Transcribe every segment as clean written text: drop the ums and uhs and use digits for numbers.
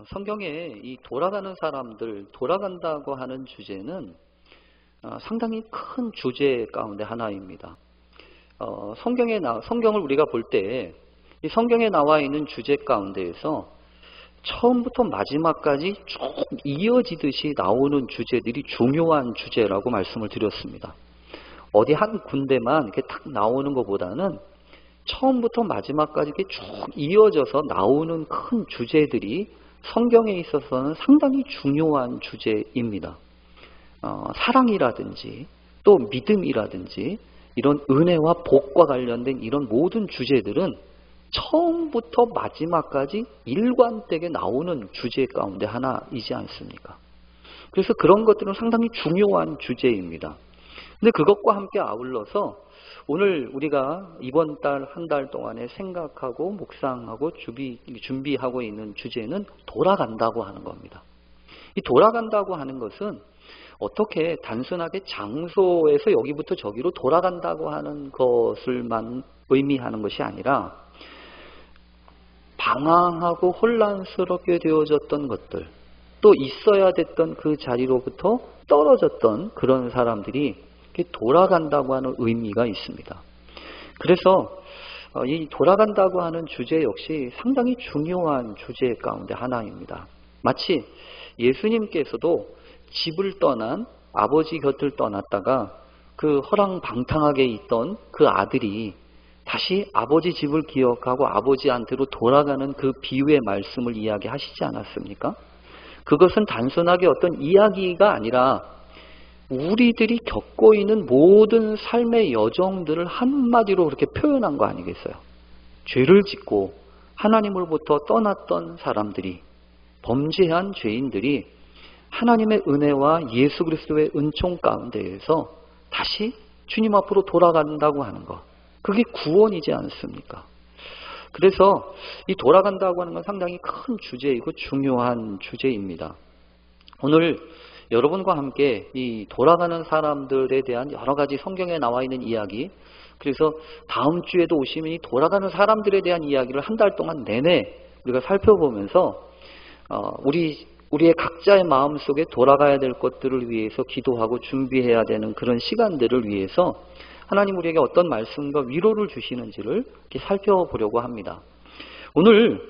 성경에 이 돌아가는 사람들, 돌아간다고 하는 주제는 상당히 큰 주제 가운데 하나입니다. 성경을 우리가 볼 때 이 성경에 나와 있는 주제 가운데에서 처음부터 마지막까지 쭉 이어지듯이 나오는 주제들이 중요한 주제라고 말씀을 드렸습니다. 어디 한 군데만 이렇게 딱 나오는 것보다는 처음부터 마지막까지 이렇게 쭉 이어져서 나오는 큰 주제들이 성경에 있어서는 상당히 중요한 주제입니다. 사랑이라든지 또 믿음이라든지 이런 은혜와 복과 관련된 이런 모든 주제들은 처음부터 마지막까지 일관되게 나오는 주제 가운데 하나이지 않습니까? 그래서 그런 것들은 상당히 중요한 주제입니다. 근데 그것과 함께 아울러서 오늘 우리가 이번 달, 한 달 동안에 생각하고 묵상하고 준비하고 있는 주제는 돌아간다고 하는 겁니다. 이 돌아간다고 하는 것은 어떻게 단순하게 장소에서 여기부터 저기로 돌아간다고 하는 것을만 의미하는 것이 아니라 방황하고 혼란스럽게 되어졌던 것들, 또 있어야 됐던 그 자리로부터 떨어졌던 그런 사람들이 돌아간다고 하는 의미가 있습니다. 그래서 이 돌아간다고 하는 주제 역시 상당히 중요한 주제 가운데 하나입니다. 마치 예수님께서도 집을 떠난 아버지 곁을 떠났다가 그 허랑방탕하게 있던 그 아들이 다시 아버지 집을 기억하고 아버지한테로 돌아가는 그 비유의 말씀을 이야기하시지 않았습니까? 그것은 단순하게 어떤 이야기가 아니라 우리들이 겪고 있는 모든 삶의 여정들을 한마디로 그렇게 표현한 거 아니겠어요? 죄를 짓고 하나님으로부터 떠났던 사람들이, 범죄한 죄인들이 하나님의 은혜와 예수 그리스도의 은총 가운데에서 다시 주님 앞으로 돌아간다고 하는 것, 그게 구원이지 않습니까? 그래서 이 돌아간다고 하는 건 상당히 큰 주제이고 중요한 주제입니다. 오늘 여러분과 함께 이 돌아가는 사람들에 대한 여러 가지 성경에 나와 있는 이야기, 그래서 다음 주에도 오시면 이 돌아가는 사람들에 대한 이야기를 한 달 동안 내내 우리가 살펴보면서 우리의 각자의 마음속에 돌아가야 될 것들을 위해서 기도하고 준비해야 되는 그런 시간들을 위해서 하나님 우리에게 어떤 말씀과 위로를 주시는지를 이렇게 살펴보려고 합니다. 오늘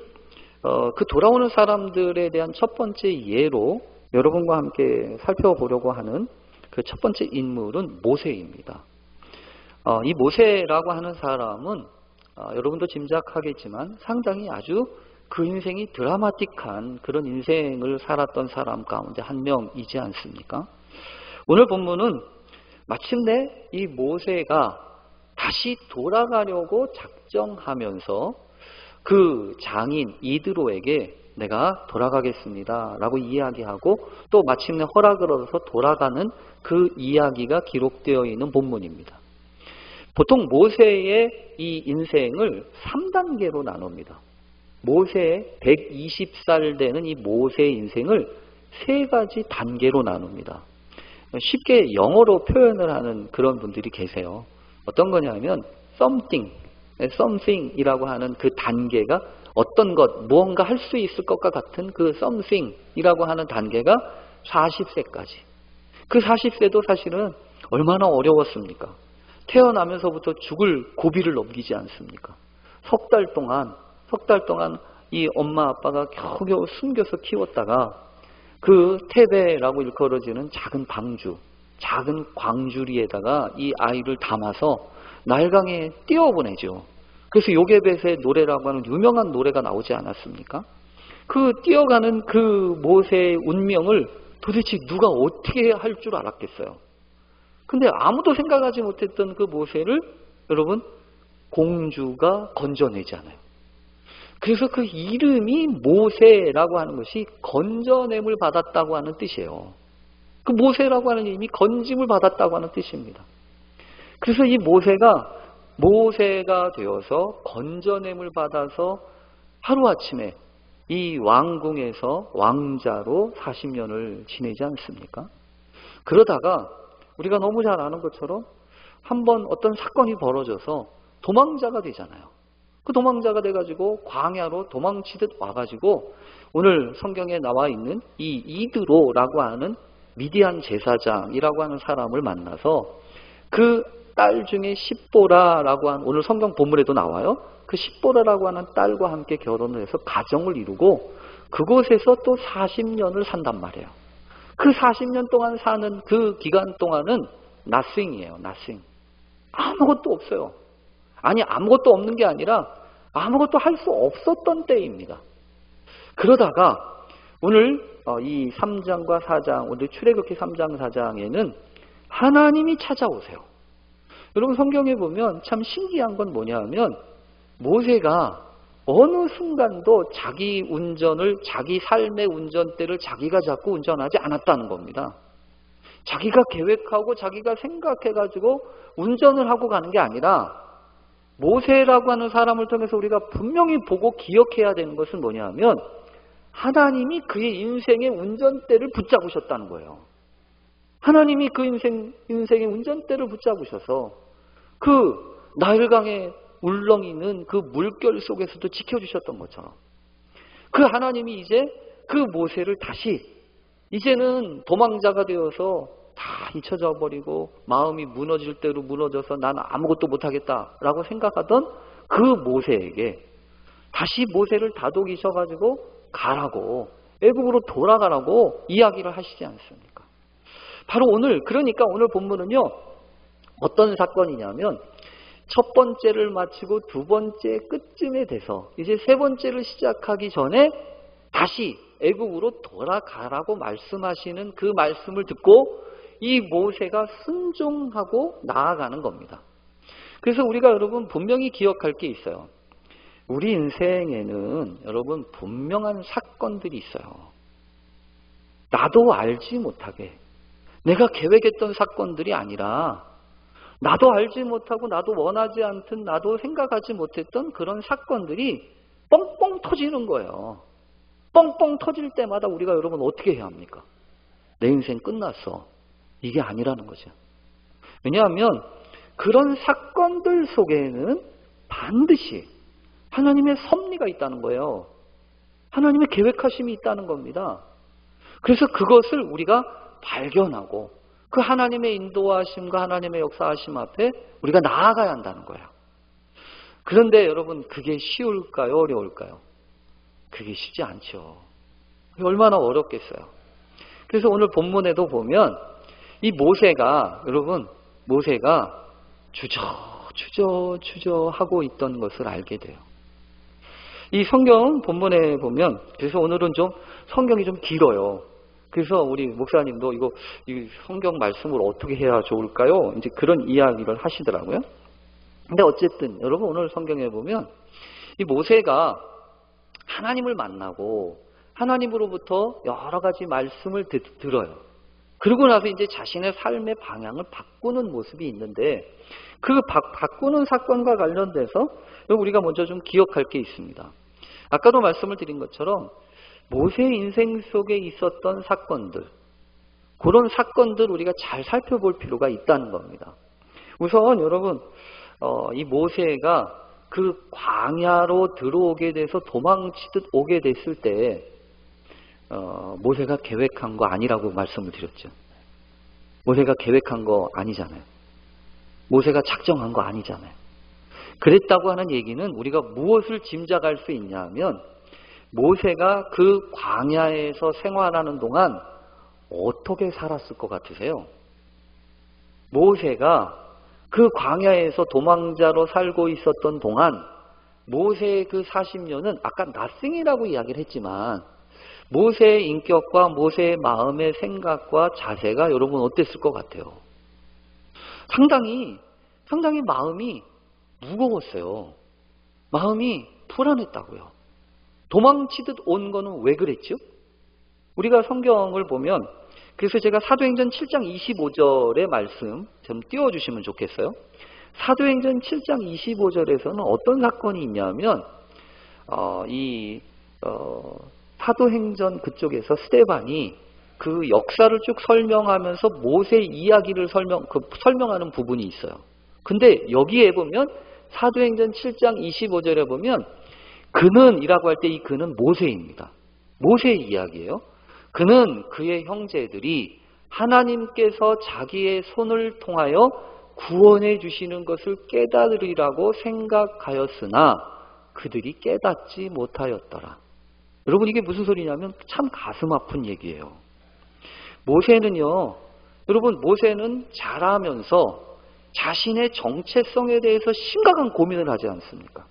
그 돌아오는 사람들에 대한 첫 번째 예로 여러분과 함께 살펴보려고 하는 그 첫 번째 인물은 모세입니다. 이 모세라고 하는 사람은 여러분도 짐작하겠지만 상당히 아주 그 인생이 드라마틱한 그런 인생을 살았던 사람 가운데 한 명이지 않습니까? 오늘 본문은 마침내 이 모세가 다시 돌아가려고 작정하면서 그 장인 이드로에게 내가 돌아가겠습니다 라고 이야기하고 또 마침내 허락을 얻어서 돌아가는 그 이야기가 기록되어 있는 본문입니다. 보통 모세의 이 인생을 3단계로 나눕니다. 모세의 120살 되는 이 모세의 인생을 3가지 단계로 나눕니다. 쉽게 영어로 표현을 하는 그런 분들이 계세요. 어떤 거냐면 something이라고 하는 그 단계가 어떤 것, 무언가 할 수 있을 것과 같은 그 something이라고 하는 단계가 40세까지. 그 40세도 사실은 얼마나 어려웠습니까? 태어나면서부터 죽을 고비를 넘기지 않습니까? 석 달 동안 이 엄마 아빠가 겨우겨우 숨겨서 키웠다가 그 테베라고 일컬어지는 작은 방주, 작은 광주리에다가 이 아이를 담아서 날강에 띄워보내죠. 그래서 요게벳의 노래라고 하는 유명한 노래가 나오지 않았습니까? 그 뛰어가는 그 모세의 운명을 도대체 누가 어떻게 할 줄 알았겠어요? 근데 아무도 생각하지 못했던 그 모세를 여러분 공주가 건져내잖아요. 그래서 그 이름이 모세라고 하는 것이 건져냄을 받았다고 하는 뜻이에요. 그 모세라고 하는 이름이 건짐을 받았다고 하는 뜻입니다. 그래서 이 모세가 되어서 건져냄을 받아서 하루아침에 이 왕궁에서 왕자로 40년을 지내지 않습니까? 그러다가 우리가 너무 잘 아는 것처럼 한번 어떤 사건이 벌어져서 도망자가 되잖아요. 그 도망자가 돼가지고 광야로 도망치듯 와가지고 오늘 성경에 나와 있는 이 이드로라고 하는 미디안 제사장이라고 하는 사람을 만나서 그 딸 중에 십보라라고 하는, 오늘 성경 본문에도 나와요. 그 십보라라고 하는 딸과 함께 결혼을 해서 가정을 이루고 그곳에서 또 40년을 산단 말이에요. 그 40년 동안 사는 그 기간 동안은 nothing이에요. nothing. 아무것도 없어요. 아니, 아무것도 없는 게 아니라 아무것도 할 수 없었던 때입니다. 그러다가 오늘 이 3장과 4장, 오늘 출애굽기 3장 4장에는 하나님이 찾아오세요. 여러분 성경에 보면 참 신기한 건 뭐냐 하면 모세가 어느 순간도 자기 운전을, 자기 삶의 운전대를 자기가 잡고 운전하지 않았다는 겁니다. 자기가 계획하고 자기가 생각해가지고 운전을 하고 가는 게 아니라 모세라고 하는 사람을 통해서 우리가 분명히 보고 기억해야 되는 것은 뭐냐 하면 하나님이 그의 인생의 운전대를 붙잡으셨다는 거예요. 하나님이 그 인생의 운전대를 붙잡으셔서 그 나일강의 울렁이는 그 물결 속에서도 지켜주셨던 것처럼 그 하나님이 이제 그 모세를 다시 이제는 도망자가 되어서 다 잊혀져 버리고 마음이 무너질 대로 무너져서 나는 아무것도 못하겠다라고 생각하던 그 모세에게 다시 모세를 다독이셔가지고 가라고, 애국으로 돌아가라고 이야기를 하시지 않습니까? 바로 오늘, 그러니까 오늘 본문은요 어떤 사건이냐면 첫 번째를 마치고 두 번째 끝쯤에 돼서 이제 세 번째를 시작하기 전에 다시 애국으로 돌아가라고 말씀하시는 그 말씀을 듣고 이 모세가 순종하고 나아가는 겁니다. 그래서 우리가 여러분 분명히 기억할 게 있어요. 우리 인생에는 여러분 분명한 사건들이 있어요. 나도 알지 못하게 내가 계획했던 사건들이 아니라 나도 알지 못하고 나도 원하지 않든 나도 생각하지 못했던 그런 사건들이 뻥뻥 터지는 거예요. 뻥뻥 터질 때마다 우리가 여러분 어떻게 해야 합니까? 내 인생 끝났어. 이게 아니라는 거죠. 왜냐하면 그런 사건들 속에는 반드시 하나님의 섭리가 있다는 거예요. 하나님의 계획하심이 있다는 겁니다. 그래서 그것을 우리가 발견하고 그 하나님의 인도하심과 하나님의 역사하심 앞에 우리가 나아가야 한다는 거예요. 그런데 여러분 그게 쉬울까요? 어려울까요? 그게 쉽지 않죠. 얼마나 어렵겠어요. 그래서 오늘 본문에도 보면 이 모세가 여러분 모세가 주저 하고 있던 것을 알게 돼요. 이 성경 본문에 보면 그래서 오늘은 좀 성경이 좀 길어요. 그래서 우리 목사님도 이 성경 말씀을 어떻게 해야 좋을까요? 이제 그런 이야기를 하시더라고요. 근데 어쨌든 여러분 오늘 성경에 보면 이 모세가 하나님을 만나고 하나님으로부터 여러 가지 말씀을 들어요. 그러고 나서 이제 자신의 삶의 방향을 바꾸는 모습이 있는데 그 바꾸는 사건과 관련돼서 우리가 먼저 좀 기억할 게 있습니다. 아까도 말씀을 드린 것처럼 모세의 인생 속에 있었던 사건들, 그런 사건들 우리가 잘 살펴볼 필요가 있다는 겁니다. 우선 여러분 이 모세가 그 광야로 들어오게 돼서 도망치듯 오게 됐을 때 모세가 계획한 거 아니라고 말씀을 드렸죠. 모세가 계획한 거 아니잖아요. 모세가 작정한 거 아니잖아요. 그랬다고 하는 얘기는 우리가 무엇을 짐작할 수 있냐 하면 모세가 그 광야에서 생활하는 동안 어떻게 살았을 것 같으세요? 모세가 그 광야에서 도망자로 살고 있었던 동안 모세의 그 40년은 아까 nothing이라고 이야기를 했지만 모세의 인격과 모세의 마음의 생각과 자세가 여러분 어땠을 것 같아요? 상당히 마음이 무거웠어요. 마음이 불안했다고요. 도망치듯 온 거는 왜 그랬죠? 우리가 성경을 보면 그래서 제가 사도행전 7장 25절의 말씀 좀 띄워주시면 좋겠어요. 사도행전 7장 25절에서는 어떤 사건이 있냐면 사도행전 그쪽에서 스데반이 그 역사를 쭉 설명하면서 모세 이야기를 설명하는 부분이 있어요. 근데 여기에 보면 사도행전 7장 25절에 보면 그는이라고 할 때 이 그는 모세입니다. 모세의 이야기예요. 그는 그의 형제들이 하나님께서 자기의 손을 통하여 구원해 주시는 것을 깨달으리라고 생각하였으나 그들이 깨닫지 못하였더라. 여러분 이게 무슨 소리냐면 참 가슴 아픈 얘기예요. 모세는요, 여러분 모세는 자라면서 자신의 정체성에 대해서 심각한 고민을 하지 않습니까?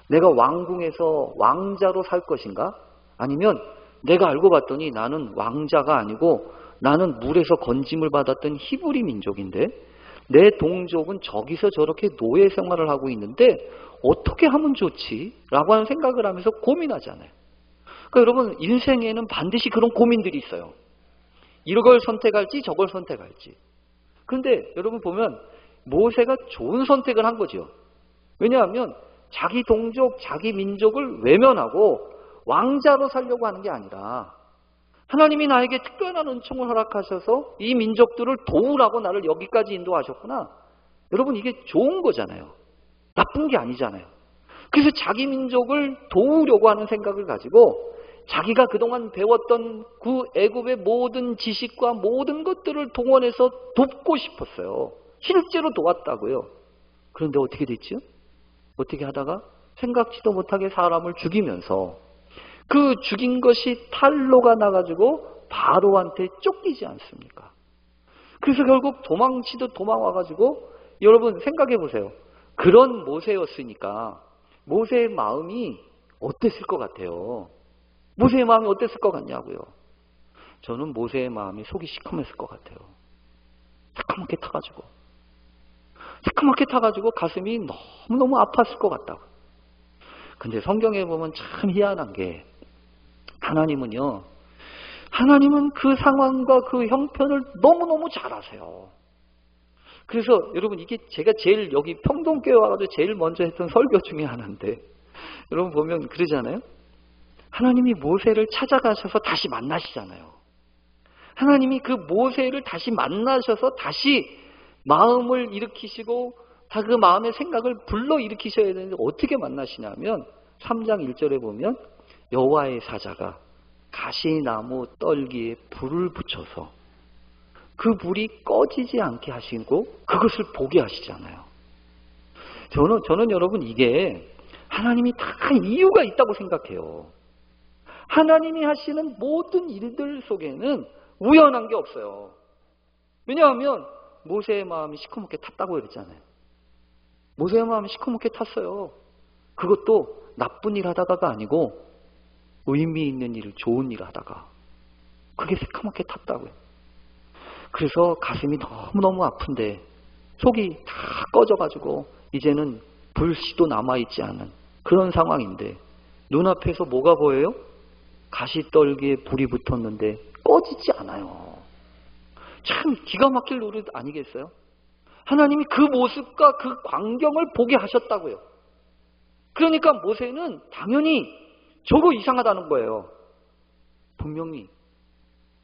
내가 왕궁에서 왕자로 살 것인가? 아니면 내가 알고 봤더니 나는 왕자가 아니고 나는 물에서 건짐을 받았던 히브리 민족인데 내 동족은 저기서 저렇게 노예 생활을 하고 있는데 어떻게 하면 좋지? 라고 하는 생각을 하면서 고민하잖아요. 그러니까 여러분 인생에는 반드시 그런 고민들이 있어요. 이걸 선택할지 저걸 선택할지. 그런데 여러분 보면 모세가 좋은 선택을 한 거죠. 왜냐하면 자기 동족, 자기 민족을 외면하고 왕자로 살려고 하는 게 아니라 하나님이 나에게 특별한 은총을 허락하셔서 이 민족들을 도우라고 나를 여기까지 인도하셨구나. 여러분 이게 좋은 거잖아요. 나쁜 게 아니잖아요. 그래서 자기 민족을 도우려고 하는 생각을 가지고 자기가 그동안 배웠던 그 애굽의 모든 지식과 모든 것들을 동원해서 돕고 싶었어요. 실제로 도왔다고요. 그런데 어떻게 됐죠? 어떻게 하다가 생각지도 못하게 사람을 죽이면서 그 죽인 것이 탄로가 나가지고 바로한테 쫓기지 않습니까? 그래서 결국 도망치듯 도망와가지고 여러분 생각해 보세요. 그런 모세였으니까 모세의 마음이 어땠을 것 같아요? 모세의 마음이 어땠을 것 같냐고요? 저는 모세의 마음이 속이 시커맸을 것 같아요. 새까맣게 타가지고 가슴이 너무너무 아팠을 것 같다고. 근데 성경에 보면 참 희한한 게 하나님은 그 상황과 그 형편을 너무너무 잘 아세요. 그래서 여러분 이게 제가 제일 여기 평동교회 와가지고 제일 먼저 했던 설교 중에 하나인데 여러분 보면 그러잖아요. 하나님이 모세를 찾아가셔서 다시 만나시잖아요. 하나님이 그 모세를 다시 만나셔서 다시 마음을 일으키시고 다 그 마음의 생각을 불러일으키셔야 되는데 어떻게 만나시냐면 3장 1절에 보면 여호와의 사자가 가시나무 떨기에 불을 붙여서 그 불이 꺼지지 않게 하시고 그것을 보게 하시잖아요. 저는 여러분 이게 하나님이 다 이유가 있다고 생각해요. 하나님이 하시는 모든 일들 속에는 우연한 게 없어요. 왜냐하면 모세의 마음이 시커멓게 탔다고 그랬잖아요. 모세의 마음이 시커멓게 탔어요. 그것도 나쁜 일 하다가가 아니고 의미 있는 일, 좋은 일 하다가 그게 새까맣게 탔다고요. 그래서 가슴이 너무너무 아픈데 속이 다 꺼져가지고 이제는 불씨도 남아있지 않은 그런 상황인데 눈앞에서 뭐가 보여요? 가시떨기에 불이 붙었는데 꺼지지 않아요. 참 기가 막힐 노릇 아니겠어요? 하나님이 그 모습과 그 광경을 보게 하셨다고요. 그러니까 모세는 당연히 저거 이상하다는 거예요. 분명히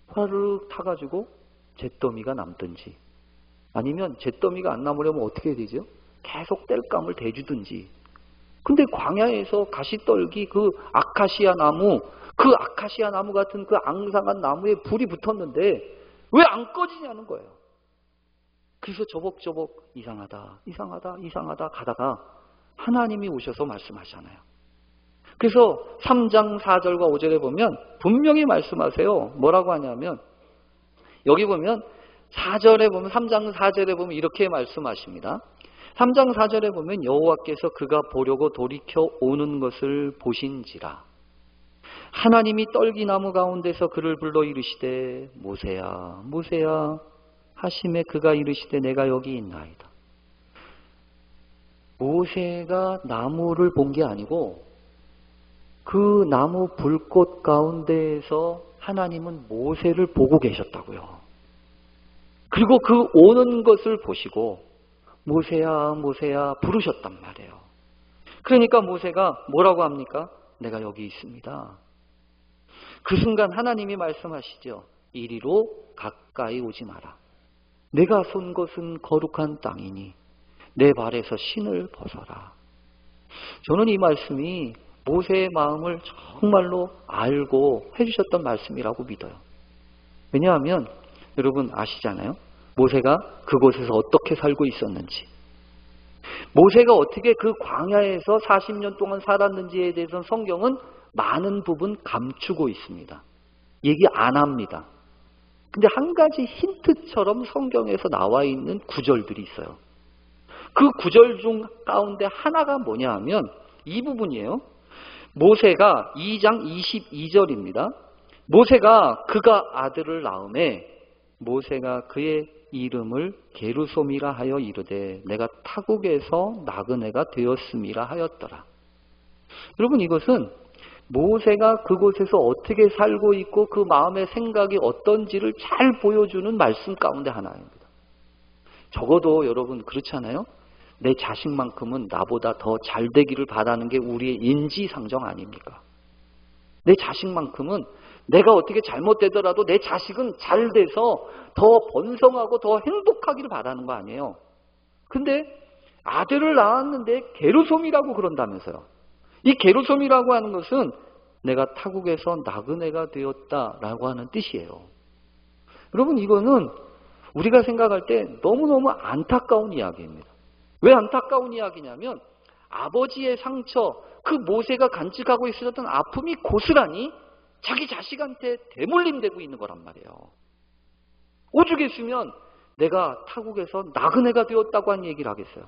화르륵 타가지고 잿더미가 남든지 아니면 잿더미가 안 남으려면 어떻게 해야 되죠? 계속 땔감을 대주든지. 근데 광야에서 가시떨기 그 아카시아 나무 같은 그 앙상한 나무에 불이 붙었는데 왜 안 꺼지냐는 거예요. 그래서 저벅저벅 이상하다 가다가 하나님이 오셔서 말씀하시잖아요. 그래서 3장 4절과 5절에 보면 분명히 말씀하세요. 뭐라고 하냐면 여기 보면 4절에 보면 3장 4절에 보면 이렇게 말씀하십니다. 3장 4절에 보면 여호와께서 그가 보려고 돌이켜 오는 것을 보신지라 하나님이 떨기나무 가운데서 그를 불러 이르시되 모세야 모세야 하심에 그가 이르시되 내가 여기 있나이다. 모세가 나무를 본 게 아니고 그 나무 불꽃 가운데에서 하나님은 모세를 보고 계셨다고요. 그리고 그 오는 것을 보시고 모세야 모세야 부르셨단 말이에요. 그러니까 모세가 뭐라고 합니까? 내가 여기 있습니다. 그 순간 하나님이 말씀하시죠. 이리로 가까이 오지 마라. 내가 쏜 것은 거룩한 땅이니 내 발에서 신을 벗어라. 저는 이 말씀이 모세의 마음을 정말로 알고 해주셨던 말씀이라고 믿어요. 왜냐하면 여러분 아시잖아요. 모세가 그곳에서 어떻게 살고 있었는지, 모세가 어떻게 그 광야에서 40년 동안 살았는지에 대해서는 성경은 많은 부분 감추고 있습니다. 얘기 안 합니다. 근데 한 가지 힌트처럼 성경에서 나와 있는 구절들이 있어요. 그 구절 중 가운데 하나가 뭐냐 하면 이 부분이에요. 모세가 2장 22절입니다. 모세가 그가 아들을 낳음에 모세가 그의 이름을 게르솜이라 하여 이르되 내가 타국에서 나그네가 되었음이라 하였더라. 여러분, 이것은 모세가 그곳에서 어떻게 살고 있고 그 마음의 생각이 어떤지를 잘 보여주는 말씀 가운데 하나입니다. 적어도 여러분 그렇잖아요. 내 자식만큼은 나보다 더 잘 되기를 바라는 게 우리의 인지상정 아닙니까? 내 자식만큼은 내가 어떻게 잘못되더라도 내 자식은 잘 돼서 더 번성하고 더 행복하기를 바라는 거 아니에요. 근데 아들을 낳았는데 게르솜이라고 그런다면서요. 이 게르솜이라고 하는 것은 내가 타국에서 나그네가 되었다라고 하는 뜻이에요. 여러분, 이거는 우리가 생각할 때 너무너무 안타까운 이야기입니다. 왜 안타까운 이야기냐면 아버지의 상처, 그 모세가 간직하고 있었던 아픔이 고스란히 자기 자식한테 대물림되고 있는 거란 말이에요. 오죽했으면 내가 타국에서 나그네가 되었다고 한 얘기를 하겠어요.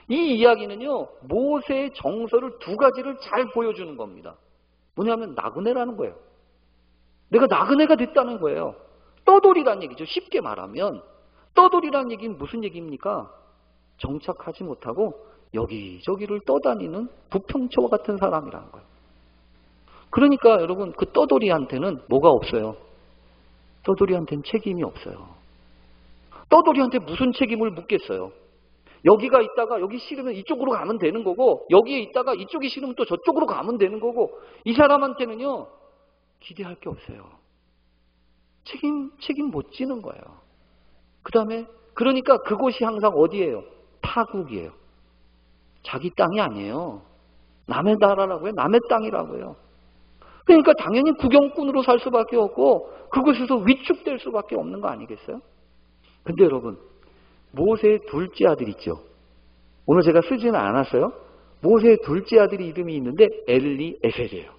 이 이야기는요, 모세의 정서를 두 가지를 잘 보여주는 겁니다. 뭐냐면 나그네라는 거예요. 내가 나그네가 됐다는 거예요. 떠돌이라는 얘기죠. 쉽게 말하면 떠돌이라는 얘기는 무슨 얘기입니까? 정착하지 못하고 여기저기를 떠다니는 부평초와 같은 사람이라는 거예요. 그러니까 여러분, 그 떠돌이한테는 뭐가 없어요? 떠돌이한테는 책임이 없어요. 떠돌이한테 무슨 책임을 묻겠어요? 여기가 있다가 여기 싫으면 이쪽으로 가면 되는 거고, 여기에 있다가 이쪽이 싫으면 또 저쪽으로 가면 되는 거고, 이 사람한테는요 기대할 게 없어요. 책임 못 지는 거예요. 그 다음에 그러니까 그곳이 항상 어디예요? 타국이에요. 자기 땅이 아니에요. 남의 나라라고 해요. 남의 땅이라고 해요. 그러니까 당연히 구경꾼으로 살 수밖에 없고 그곳에서 위축될 수밖에 없는 거 아니겠어요? 근데 여러분, 모세의 둘째 아들 있죠. 오늘 제가 쓰지는 않았어요. 모세의 둘째 아들이 이름이 있는데 엘리에셀이에요.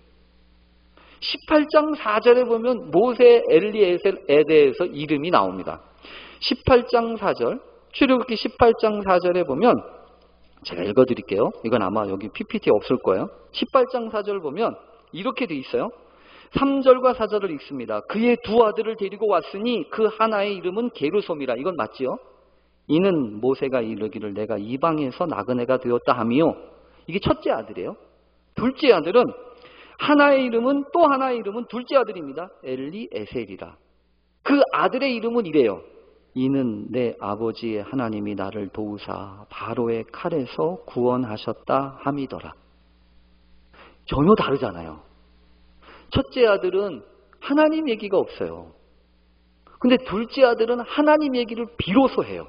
18장 4절에 보면 모세 엘리에셀에 대해서 이름이 나옵니다. 18장 4절, 출애굽기 18장 4절에 보면 제가 읽어드릴게요. 이건 아마 여기 PPT에 없을 거예요. 18장 4절 보면 이렇게 돼 있어요. 3절과 4절을 읽습니다. 그의 두 아들을 데리고 왔으니 그 하나의 이름은 게르솜이라. 이건 맞지요? 이는 모세가 이르기를 내가 이방에서 나그네가 되었다 하며, 이게 첫째 아들이에요. 둘째 아들은 하나의 이름은 또 하나의 이름은 둘째 아들입니다. 엘리에셀이라. 그 아들의 이름은 이래요. 이는 내 아버지의 하나님이 나를 도우사 바로의 칼에서 구원하셨다 함이더라. 전혀 다르잖아요. 첫째 아들은 하나님 얘기가 없어요. 근데 둘째 아들은 하나님 얘기를 비로소 해요.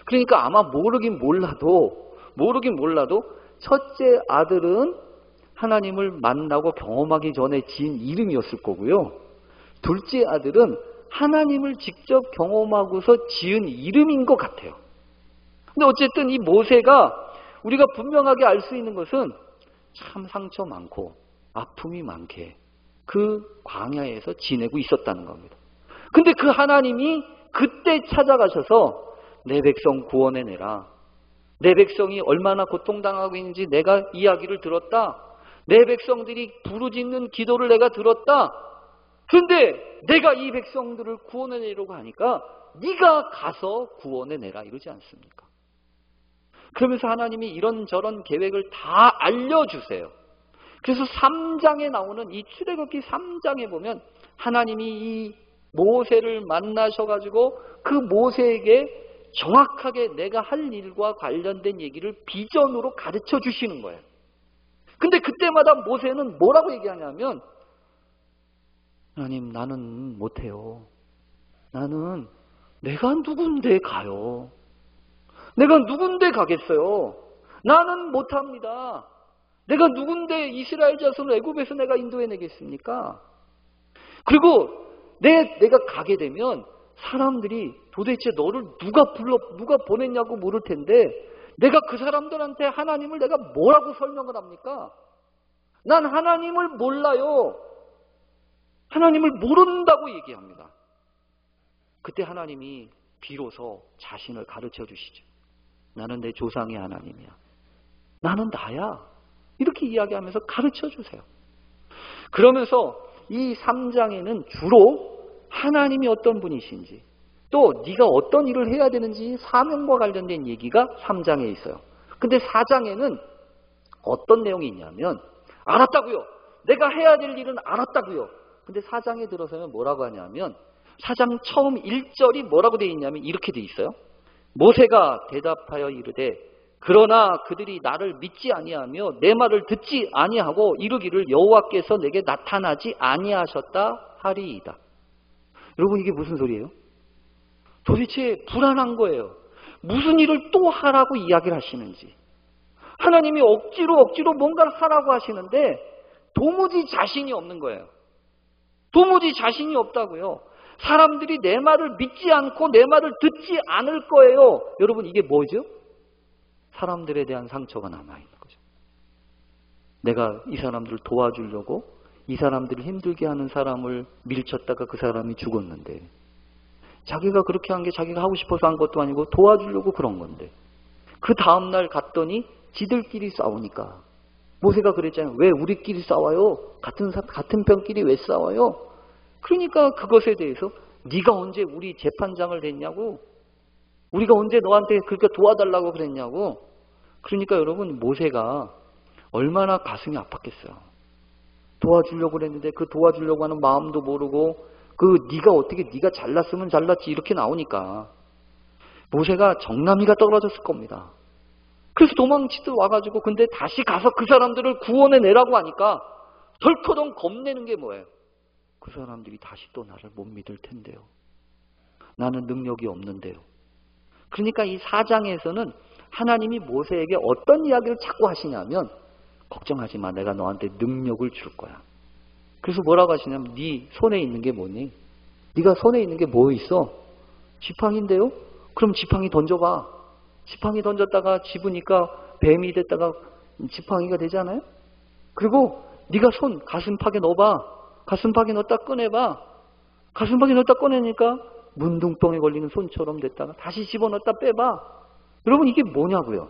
그러니까 아마 모르긴 몰라도 첫째 아들은 하나님을 만나고 경험하기 전에 지은 이름이었을 거고요. 둘째 아들은 하나님을 직접 경험하고서 지은 이름인 것 같아요. 근데 어쨌든 이 모세가 우리가 분명하게 알 수 있는 것은 참 상처 많고 아픔이 많게 그 광야에서 지내고 있었다는 겁니다. 근데 그 하나님이 그때 찾아가셔서 내 백성 구원해내라. 내 백성이 얼마나 고통당하고 있는지 내가 이야기를 들었다. 내 백성들이 부르짖는 기도를 내가 들었다. 그런데 내가 이 백성들을 구원해내려고 하니까 네가 가서 구원해내라 이러지 않습니까? 그러면서 하나님이 이런저런 계획을 다 알려주세요. 그래서 3장에 나오는 이 출애굽기 3장에 보면 하나님이 이 모세를 만나셔가지고 그 모세에게 정확하게 내가 할 일과 관련된 얘기를 비전으로 가르쳐 주시는 거예요. 근데 그때마다 모세는 뭐라고 얘기하냐면, 하나님, 나는 못해요. 나는 내가 누군데 가요. 내가 누군데 가겠어요? 나는 못합니다. 내가 누군데 이스라엘 자손을 애굽에서 내가 인도해내겠습니까? 그리고 내가 가게 되면 사람들이 도대체 너를 누가 보냈냐고 물을 텐데 내가 그 사람들한테 하나님을 내가 뭐라고 설명을 합니까? 난 하나님을 몰라요. 하나님을 모른다고 얘기합니다. 그때 하나님이 비로소 자신을 가르쳐 주시죠. 나는 내 조상의 하나님이야. 나는 나야. 이렇게 이야기하면서 가르쳐 주세요. 그러면서 이 3장에는 주로 하나님이 어떤 분이신지 또 네가 어떤 일을 해야 되는지 사명과 관련된 얘기가 3장에 있어요. 근데 4장에는 어떤 내용이 있냐면 알았다고요. 내가 해야 될 일은 알았다고요. 근데 4장에 들어서면 뭐라고 하냐면 4장 처음 1절이 뭐라고 되어 있냐면 이렇게 되어 있어요. 모세가 대답하여 이르되 그러나 그들이 나를 믿지 아니하며 내 말을 듣지 아니하고 이르기를 여호와께서 내게 나타나지 아니하셨다 하리이다. 여러분 이게 무슨 소리예요? 도대체 불안한 거예요. 무슨 일을 또 하라고 이야기를 하시는지. 하나님이 억지로 뭔가를 하라고 하시는데 도무지 자신이 없는 거예요. 도무지 자신이 없다고요. 사람들이 내 말을 믿지 않고 내 말을 듣지 않을 거예요. 여러분 이게 뭐죠? 사람들에 대한 상처가 남아있는 거죠. 내가 이 사람들을 도와주려고 이 사람들을 힘들게 하는 사람을 밀쳤다가 그 사람이 죽었는데 자기가 그렇게 한 게 자기가 하고 싶어서 한 것도 아니고 도와주려고 그런 건데 그 다음날 갔더니 지들끼리 싸우니까 모세가 그랬잖아요. 왜 우리끼리 싸워요? 같은 편끼리 왜 싸워요? 그러니까 그것에 대해서 네가 언제 우리 재판장을 냈냐고, 우리가 언제 너한테 그렇게 도와달라고 그랬냐고. 그러니까 여러분 모세가 얼마나 가슴이 아팠겠어요. 도와주려고 그랬는데 그 도와주려고 하는 마음도 모르고 네가 잘났으면 잘났지 이렇게 나오니까 모세가 정남이가 떨어졌을 겁니다. 그래서 도망치듯 와가지고 근데 다시 가서 그 사람들을 구원해내라고 하니까 덜커덩 겁내는 게 뭐예요? 그 사람들이 다시 또 나를 못 믿을 텐데요. 나는 능력이 없는데요. 그러니까 이 4장에서는 하나님이 모세에게 어떤 이야기를 자꾸 하시냐면 걱정하지 마. 내가 너한테 능력을 줄 거야. 그래서 뭐라고 하시냐면 네 손에 있는 게 뭐니? 네가 손에 있는 게 뭐 있어? 지팡이인데요? 그럼 지팡이 던져봐. 지팡이 던졌다가 집으니까 뱀이 됐다가 지팡이가 되잖아요? 그리고 네가 손 가슴팍에 넣어봐. 가슴팍에 넣었다 꺼내봐. 가슴팍에 넣었다 꺼내니까 문둥병에 걸리는 손처럼 됐다가 다시 집어넣었다 빼봐. 여러분 이게 뭐냐고요?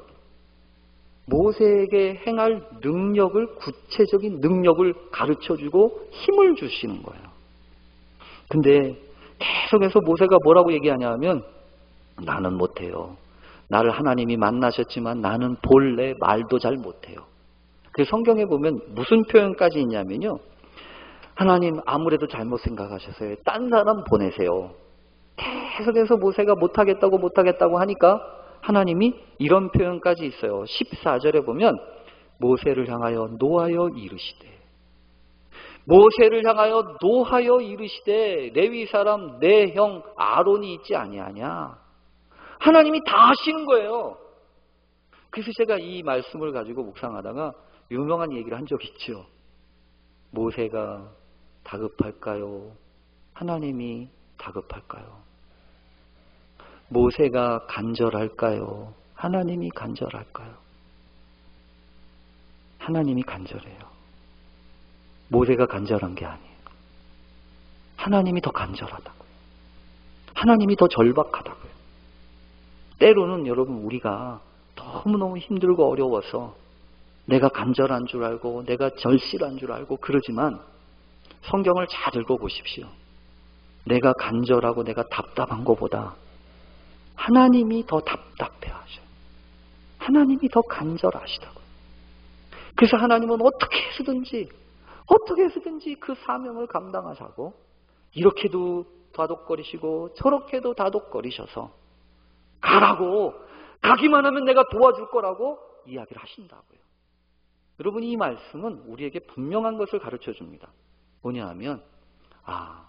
모세에게 행할 능력을, 구체적인 능력을 가르쳐주고 힘을 주시는 거예요. 근데 계속해서 모세가 뭐라고 얘기하냐면 나는 못해요. 나를 하나님이 만나셨지만 나는 본래 말도 잘 못해요. 그래서 성경에 보면 무슨 표현까지 있냐면요. 하나님 아무래도 잘못 생각하셔서요. 딴 사람 보내세요. 계속해서 모세가 못하겠다고 하니까 하나님이 이런 표현까지 있어요. 14절에 보면 모세를 향하여 노하여 이르시되 모세를 향하여 노하여 이르시되 레위 사람 내 형 아론이 있지 아니하냐. 하나님이 다 하시는 거예요. 그래서 제가 이 말씀을 가지고 묵상하다가 유명한 얘기를 한 적이 있죠. 모세가 다급할까요? 하나님이 다급할까요? 모세가 간절할까요? 하나님이 간절할까요? 하나님이 간절해요. 모세가 간절한 게 아니에요. 하나님이 더 간절하다고요. 하나님이 더 절박하다고요. 때로는 여러분 우리가 너무너무 힘들고 어려워서 내가 간절한 줄 알고 내가 절실한 줄 알고 그러지만 성경을 잘 읽어보십시오. 내가 간절하고 내가 답답한 것보다 하나님이 더 답답해하셔요. 하나님이 더 간절하시다고요. 그래서 하나님은 어떻게 해서든지 그 사명을 감당하자고 이렇게도 다독거리시고 저렇게도 다독거리셔서 가라고, 가기만 하면 내가 도와줄 거라고 이야기를 하신다고요. 여러분 이 말씀은 우리에게 분명한 것을 가르쳐 줍니다. 뭐냐 하면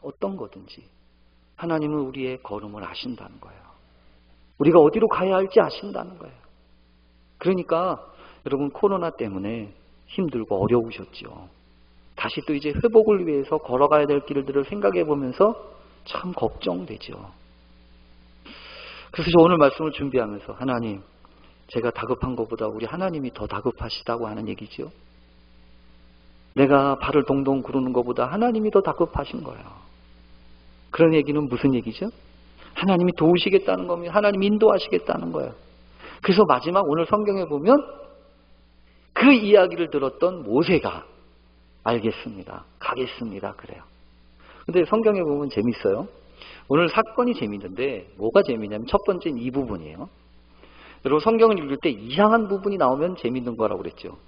어떤 거든지 하나님은 우리의 걸음을 아신다는 거예요. 우리가 어디로 가야 할지 아신다는 거예요. 그러니까 여러분 코로나 때문에 힘들고 어려우셨죠. 다시 또 이제 회복을 위해서 걸어가야 될 길들을 생각해 보면서 참 걱정되죠. 그래서 저 오늘 말씀을 준비하면서 하나님, 제가 다급한 것보다 우리 하나님이 더 다급하시다고 하는 얘기죠. 내가 발을 동동 구르는 것보다 하나님이 더 다급하신 거예요. 그런 얘기는 무슨 얘기죠? 하나님이 도우시겠다는 겁니다. 하나님 인도하시겠다는 거예요. 그래서 마지막 오늘 성경에 보면 그 이야기를 들었던 모세가 알겠습니다, 가겠습니다 그래요. 근데 성경에 보면 재밌어요. 오늘 사건이 재밌는데 뭐가 재미냐면 첫 번째는 이 부분이에요. 여러분 성경을 읽을 때 이상한 부분이 나오면 재밌는 거라고 그랬죠.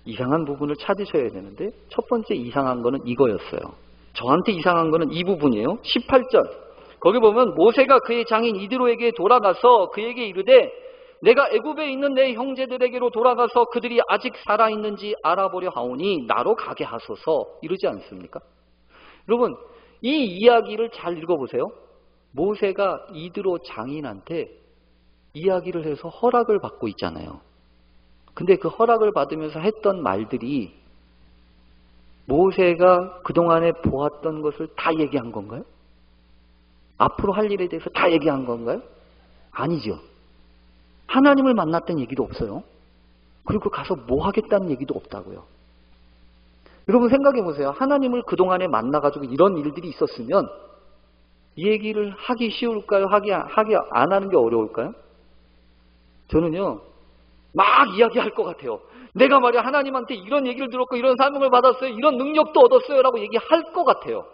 이상한 부분을 찾으셔야 되는데 첫 번째 이상한 거는 이거였어요. 저한테 이상한 거는 이 부분이에요. 18절 거기 보면 모세가 그의 장인 이드로에게 돌아가서 그에게 이르되 내가 애굽에 있는 내 형제들에게로 돌아가서 그들이 아직 살아있는지 알아보려 하오니 나로 가게 하소서 이러지 않습니까? 여러분 이 이야기를 잘 읽어보세요. 모세가 이드로 장인한테 이야기를 해서 허락을 받고 있잖아요. 근데 그 허락을 받으면서 했던 말들이 모세가 그동안에 보았던 것을 다 얘기한 건가요? 앞으로 할 일에 대해서 다 얘기한 건가요? 아니죠. 하나님을 만났다는 얘기도 없어요. 그리고 가서 뭐 하겠다는 얘기도 없다고요. 여러분 생각해 보세요. 하나님을 그동안에 만나가지고 이런 일들이 있었으면 이 얘기를 하기 쉬울까요? 하기 안 하는 게 어려울까요? 저는요 막 이야기할 것 같아요. 내가 말이야 하나님한테 이런 얘기를 들었고 이런 사명을 받았어요. 이런 능력도 얻었어요. 라고 얘기할 것 같아요.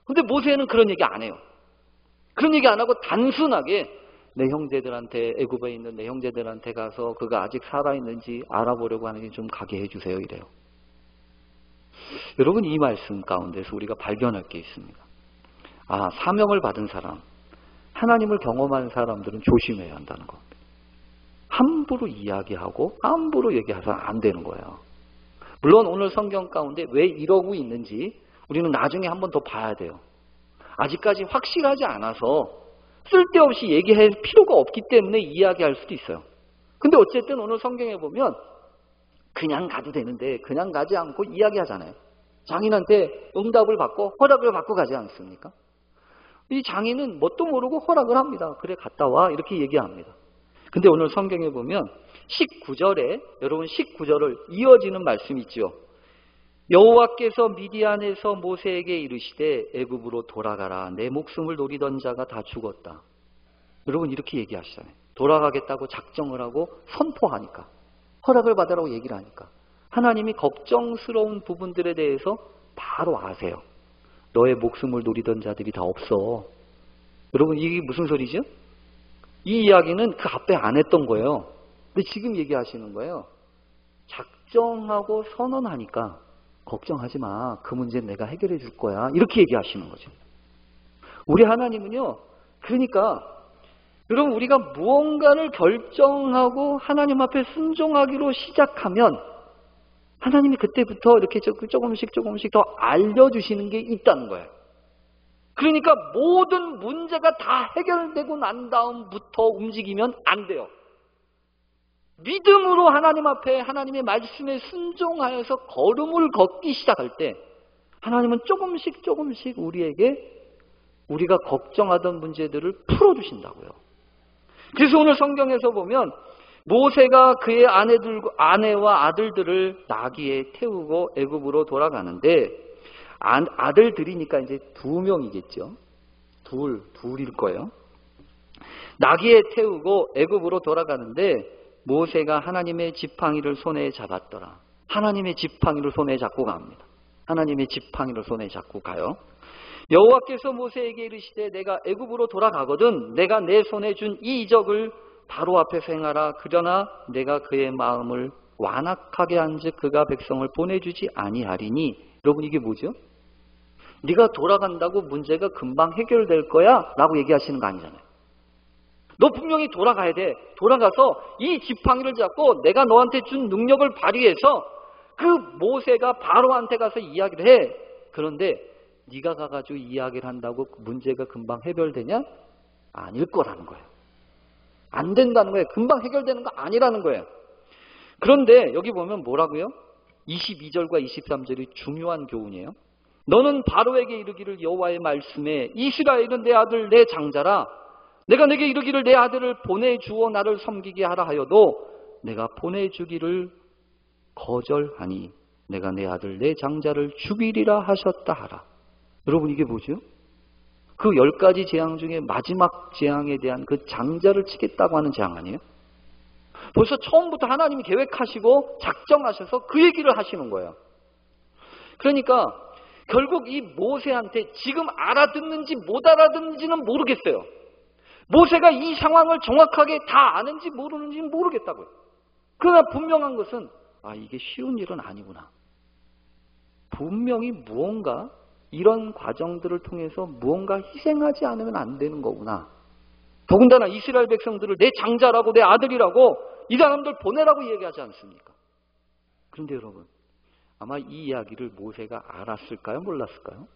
근데 모세는 그런 얘기 안 해요. 그런 얘기 안 하고 단순하게 내 형제들한테 애굽에 있는 내 형제들한테 가서 그가 아직 살아있는지 알아보려고 하는 게 좀 가게 해주세요 이래요. 여러분 이 말씀 가운데서 우리가 발견할 게 있습니다. 아, 사명을 받은 사람, 하나님을 경험한 사람들은 조심해야 한다는 겁니다. 함부로 이야기하고 함부로 얘기해서는 안 되는 거예요. 물론 오늘 성경 가운데 왜 이러고 있는지 우리는 나중에 한 번 더 봐야 돼요. 아직까지 확실하지 않아서 쓸데없이 얘기할 필요가 없기 때문에 이야기할 수도 있어요. 근데 어쨌든 오늘 성경에 보면 그냥 가도 되는데 그냥 가지 않고 이야기하잖아요. 장인한테 응답을 받고 허락을 받고 가지 않습니까? 이 장인은 뭣도 모르고 허락을 합니다. 그래 갔다 와 이렇게 얘기합니다. 근데 오늘 성경에 보면 19절에 여러분 19절을 이어지는 말씀이 있죠. 여호와께서 미디안에서 모세에게 이르시되 애굽으로 돌아가라. 내 목숨을 노리던 자가 다 죽었다. 여러분 이렇게 얘기하시잖아요. 돌아가겠다고 작정을 하고 선포하니까 허락을 받으라고 얘기를 하니까 하나님이 걱정스러운 부분들에 대해서 바로 아세요. 너의 목숨을 노리던 자들이 다 없어. 여러분 이게 무슨 소리죠? 이 이야기는 그 앞에 안 했던 거예요. 근데 지금 얘기하시는 거예요. 작정하고 선언하니까 걱정하지 마. 그 문제는 내가 해결해 줄 거야. 이렇게 얘기하시는 거죠. 우리 하나님은요. 그러니까 여러분 우리가 무언가를 결정하고 하나님 앞에 순종하기로 시작하면 하나님이 그때부터 이렇게 조금씩 더 알려주시는 게 있다는 거예요. 그러니까 모든 문제가 다 해결되고 난 다음부터 움직이면 안 돼요. 믿음으로 하나님 앞에 하나님의 말씀에 순종하여서 걸음을 걷기 시작할 때 하나님은 조금씩 우리에게 우리가 걱정하던 문제들을 풀어주신다고요. 그래서 오늘 성경에서 보면 모세가 그의 아내와 아들들을 나귀에 태우고 애굽으로 돌아가는데 아들들이니까 이제 2명이겠죠. 둘일 거예요. 나귀에 태우고 애굽으로 돌아가는데 모세가 하나님의 지팡이를 손에 잡았더라. 하나님의 지팡이를 손에 잡고 갑니다. 하나님의 지팡이를 손에 잡고 가요. 여호와께서 모세에게 이르시되 내가 애굽으로 돌아가거든 내가 내 손에 준 이 이적을 바로 앞에서 행하라. 그러나 내가 그의 마음을 완악하게 한즉 그가 백성을 보내주지 아니하리니. 여러분 이게 뭐죠? 네가 돌아간다고 문제가 금방 해결될 거야 라고 얘기하시는 거 아니잖아요. 너 분명히 돌아가야 돼. 돌아가서 이 지팡이를 잡고 내가 너한테 준 능력을 발휘해서 그 모세가 바로한테 가서 이야기를 해. 그런데 네가 가가지고 이야기를 한다고 문제가 금방 해결되냐? 아닐 거라는 거예요. 안 된다는 거예요. 금방 해결되는 거 아니라는 거예요. 그런데 여기 보면 뭐라고요? 22절과 23절이 중요한 교훈이에요. 너는 바로에게 이르기를 여호와의 말씀에 이스라엘은 내 아들 내 장자라. 내가 내게 이르기를 내 아들을 보내주어 나를 섬기게 하라 하여도 내가 보내주기를 거절하니 내가 내 아들 내 장자를 죽이리라 하셨다 하라. 여러분 이게 뭐죠? 그 10가지 재앙 중에 마지막 재앙에 대한 그 장자를 치겠다고 하는 재앙 아니에요? 벌써 처음부터 하나님이 계획하시고 작정하셔서 그 얘기를 하시는 거예요. 그러니까 결국 이 모세한테 지금 알아듣는지 못 알아듣는지는 모르겠어요. 모세가 이 상황을 정확하게 다 아는지 모르는지는 모르겠다고요. 그러나 분명한 것은 이게 쉬운 일은 아니구나. 분명히 무언가 이런 과정들을 통해서 무언가 희생하지 않으면 안 되는 거구나. 더군다나 이스라엘 백성들을 내 장자라고 내 아들이라고 이 사람들 보내라고 얘기하지 않습니까? 그런데 여러분 아마 이 이야기를 모세가 알았을까요? 몰랐을까요?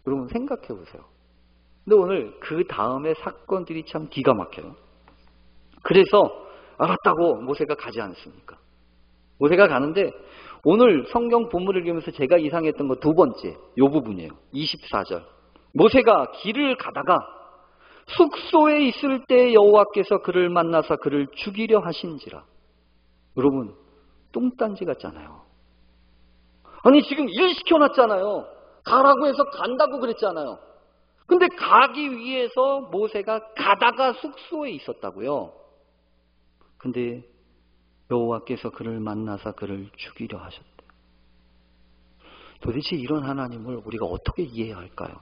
여러분 생각해 보세요. 근데 오늘 그 다음에 사건들이 참 기가 막혀요. 그래서 알았다고 모세가 가지 않습니까? 모세가 가는데 오늘 성경 본문을 읽으면서 제가 이상했던 거 두 번째 이 부분이에요. 24절. 모세가 길을 가다가 숙소에 있을 때 여호와께서 그를 만나사 그를 죽이려 하신지라. 여러분 똥단지 같잖아요. 아니 지금 일 시켜놨잖아요. 가라고 해서 간다고 그랬잖아요. 근데 가기 위해서 모세가 가다가 숙소에 있었다고요. 근데 여호와께서 그를 만나사 그를 죽이려 하셨대요. 도대체 이런 하나님을 우리가 어떻게 이해해야 할까요?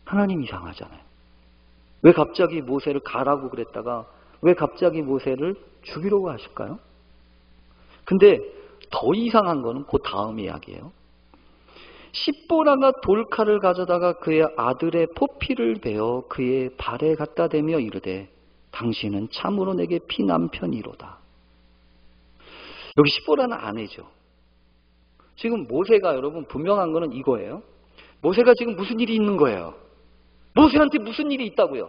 하나님 이상하잖아요. 왜 갑자기 모세를 가라고 그랬다가 왜 갑자기 모세를 죽이려고 하실까요? 근데 더 이상한 거는 그 다음 이야기예요. 십보라가 돌칼을 가져다가 그의 아들의 포피를 베어 그의 발에 갖다 대며 이르되 당신은 참으로 내게 피남편이로다. 여기 십보라는 아내죠. 지금 모세가 여러분 분명한 거는 이거예요. 모세가 지금 무슨 일이 있는 거예요. 모세한테 무슨 일이 있다고요.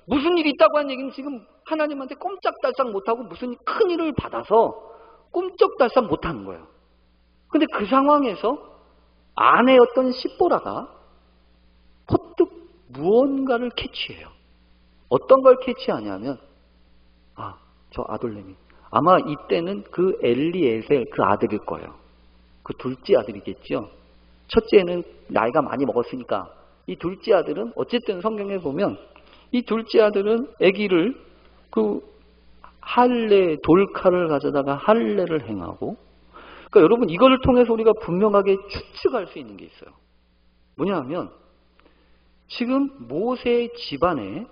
무슨 일이 있다고 하는 얘기는 지금 하나님한테 꼼짝달싹 못하고 무슨 큰 일을 받아서 꼼짝달싹 못하는 거예요. 근데 그 상황에서 아내였던 십보라가 퍼뜩 무언가를 캐치해요. 어떤 걸 캐치하냐면 저 아돌렘이 아마 이때는 그 엘리에셀 그 아들일 거예요. 그 둘째 아들이겠죠. 첫째는 나이가 많이 먹었으니까 이 둘째 아들은 어쨌든 성경에 보면 이 둘째 아들은 아기를 그 할례 돌칼을 가져다가 할례를 행하고 그러니까 여러분 이거를 통해서 우리가 분명하게 추측할 수 있는 게 있어요. 뭐냐 하면 지금 모세의 집안에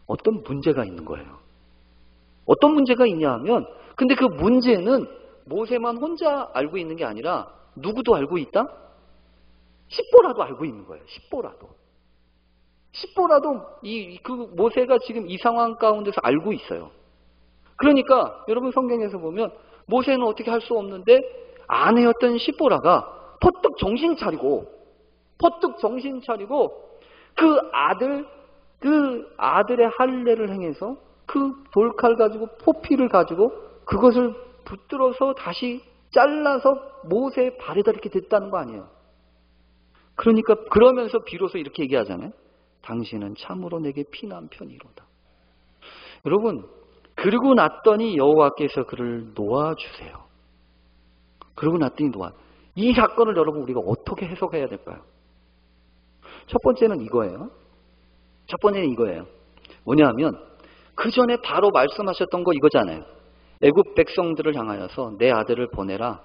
어떤 문제가 있는 거예요. 어떤 문제가 있냐 하면 근데 그 문제는 모세만 혼자 알고 있는 게 아니라 누구도 알고 있다? 십보라도 알고 있는 거예요. 십보라도 그 모세가 지금 이 상황 가운데서 알고 있어요. 그러니까 여러분 성경에서 보면 모세는 어떻게 할 수 없는데 아내였던 십보라가 퍼뜩 정신 차리고 그 아들의 할례를 행해서 그 돌칼 가지고 포피를 가지고 그것을 붙들어서 다시 잘라서 모세의 발에다 이렇게 댔다는 거 아니에요. 그러니까 그러면서 비로소 이렇게 얘기하잖아요. 당신은 참으로 내게 피남편이로다. 여러분 그러고 났더니 여호와께서 그를 놓아주세요. 그러고 났더니 이 사건을 여러분 우리가 어떻게 해석해야 될까요? 첫 번째는 이거예요. 뭐냐면 그 전에 바로 말씀하셨던 거 이거잖아요. 애굽 백성들을 향하여서 내 아들을 보내라.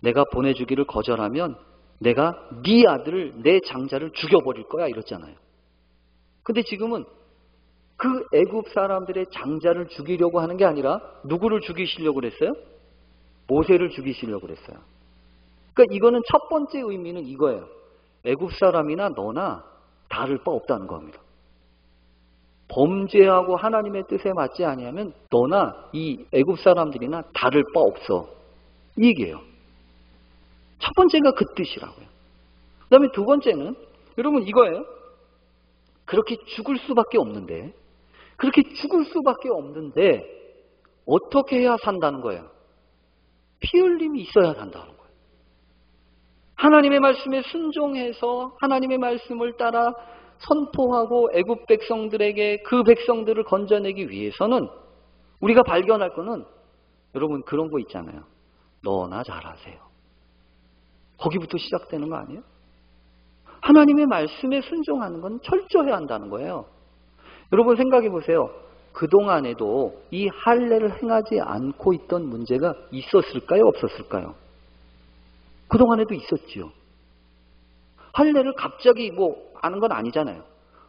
내가 보내주기를 거절하면 내가 네 아들을 내 장자를 죽여버릴 거야 이랬잖아요. 근데 지금은 그 애굽 사람들의 장자를 죽이려고 하는 게 아니라 누구를 죽이시려고 그랬어요? 모세를 죽이시려고 그랬어요. 그러니까 이거는 첫 번째 의미는 이거예요. 애굽 사람이나 너나 다를 바 없다는 겁니다. 범죄하고 하나님의 뜻에 맞지 아니하면 너나 이 애굽 사람들이나 다를 바 없어. 이 얘기예요. 첫 번째가 그 뜻이라고요. 그 다음에 두 번째는 여러분 이거예요. 그렇게 죽을 수밖에 없는데 그렇게 죽을 수밖에 없는데 어떻게 해야 산다는 거예요? 피 흘림이 있어야 산다는 거예요. 하나님의 말씀에 순종해서 하나님의 말씀을 따라 선포하고 애굽 백성들에게 그 백성들을 건져내기 위해서는 우리가 발견할 거는 여러분 그런 거 있잖아요. 너나 잘하세요. 거기부터 시작되는 거 아니에요? 하나님의 말씀에 순종하는 건 철저해야 한다는 거예요. 여러분 생각해 보세요. 그동안에도 이 할례를 행하지 않고 있던 문제가 있었을까요? 없었을까요? 그동안에도 있었지요. 할례를 갑자기 아는 건 아니잖아요.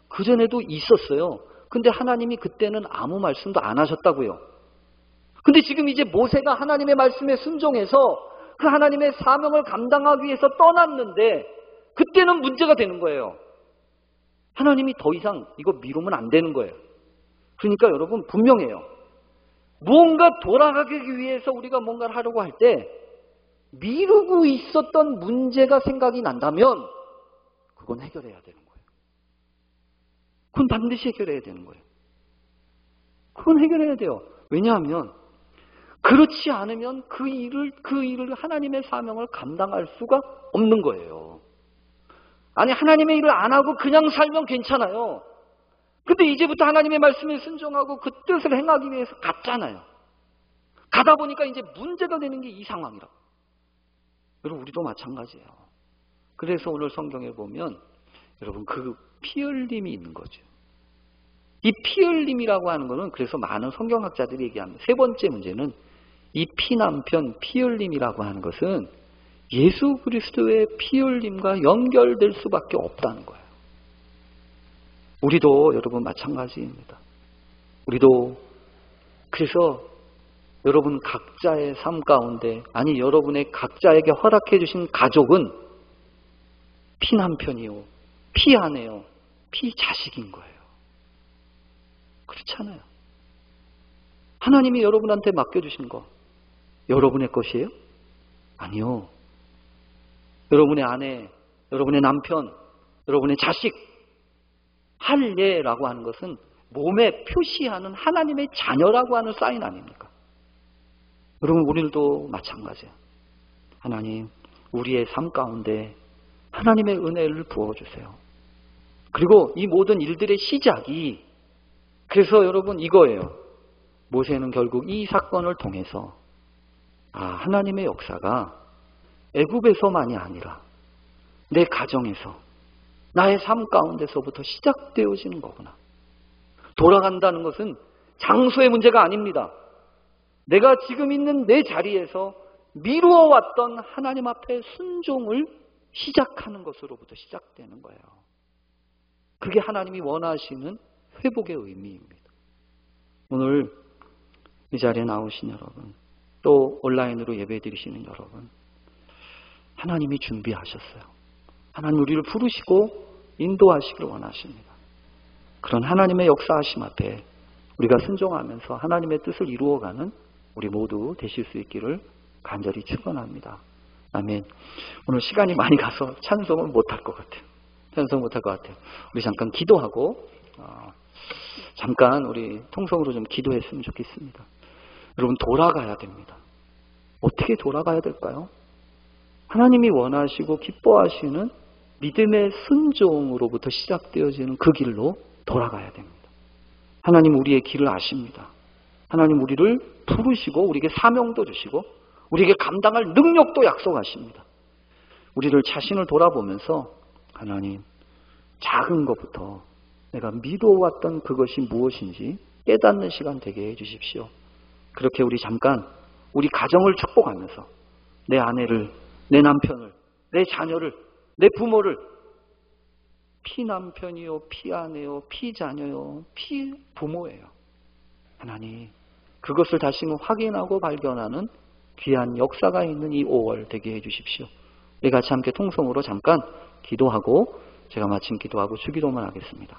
그전에도 있었어요. 근데 하나님이 그때는 아무 말씀도 안 하셨다고요. 근데 지금 이제 모세가 하나님의 말씀에 순종해서 그 하나님의 사명을 감당하기 위해서 떠났는데 그때는 문제가 되는 거예요. 하나님이 더 이상 이거 미루면 안 되는 거예요. 그러니까 여러분 분명해요. 무언가 돌아가기 위해서 우리가 뭔가를 하려고 할 때 미루고 있었던 문제가 생각이 난다면 그건 해결해야 되는 거예요. 그건 반드시 해결해야 되는 거예요. 그건 해결해야 돼요. 왜냐하면 그렇지 않으면 그 일을 하나님의 사명을 감당할 수가 없는 거예요. 아니 하나님의 일을 안 하고 그냥 살면 괜찮아요. 근데 이제부터 하나님의 말씀에 순종하고 그 뜻을 행하기 위해서 갔잖아요. 가다 보니까 이제 문제가 되는 게 이 상황이라고. 여러분 우리도 마찬가지예요. 그래서 오늘 성경에 보면 여러분 그 피 흘림이 있는 거죠. 이 피 흘림이라고 하는 거는 그래서 많은 성경학자들이 얘기합니다. 세 번째 문제는 이 피난편 피 흘림이라고 하는 것은 예수 그리스도의 피 흘림과 연결될 수밖에 없다는 거예요. 우리도 여러분 마찬가지입니다. 우리도 그래서 여러분 각자의 삶 가운데 아니 여러분의 각자에게 허락해 주신 가족은 피남편이요, 피아내요, 피자식인 거예요. 그렇잖아요. 하나님이 여러분한테 맡겨주신 거 여러분의 것이에요? 아니요. 여러분의 아내, 여러분의 남편, 여러분의 자식, 할례라고 하는 것은 몸에 표시하는 하나님의 자녀라고 하는 사인 아닙니까? 여러분 우리들도 마찬가지예요. 하나님 우리의 삶 가운데 하나님의 은혜를 부어주세요. 그리고 이 모든 일들의 시작이 그래서 여러분 이거예요. 모세는 결국 이 사건을 통해서 하나님의 역사가 애굽에서만이 아니라 내 가정에서 나의 삶 가운데서부터 시작되어지는 거구나. 돌아간다는 것은 장소의 문제가 아닙니다. 내가 지금 있는 내 자리에서 미루어왔던 하나님 앞에 순종을 시작하는 것으로부터 시작되는 거예요. 그게 하나님이 원하시는 회복의 의미입니다. 오늘 이 자리에 나오신 여러분, 또 온라인으로 예배드리시는 여러분, 하나님이 준비하셨어요. 하나님 우리를 부르시고 인도하시기를 원하십니다. 그런 하나님의 역사하심 앞에 우리가 순종하면서 하나님의 뜻을 이루어가는 우리 모두 되실 수 있기를 간절히 축원합니다. 아멘. 오늘 시간이 많이 가서 찬송을 못할 것 같아요. 찬송 못할 것 같아요. 우리 잠깐 기도하고 잠깐 우리 통성으로 좀 기도했으면 좋겠습니다. 여러분 돌아가야 됩니다. 어떻게 돌아가야 될까요? 하나님이 원하시고 기뻐하시는 믿음의 순종으로부터 시작되어지는 그 길로 돌아가야 됩니다. 하나님 우리의 길을 아십니다. 하나님 우리를 부르시고 우리에게 사명도 주시고 우리에게 감당할 능력도 약속하십니다. 우리를 자신을 돌아보면서 하나님 작은 것부터 내가 믿어왔던 그것이 무엇인지 깨닫는 시간 되게 해주십시오. 그렇게 우리 잠깐 우리 가정을 축복하면서 내 아내를, 내 남편을, 내 자녀를, 내 부모를 피남편이요, 피아내요, 피자녀요, 피부모예요. 하나님 그것을 다시 확인하고 발견하는 귀한 역사가 있는 이 5월 되게 해주십시오. 우리 같이 함께 통성으로 잠깐 기도하고 제가 마침 기도하고 주기도만 하겠습니다.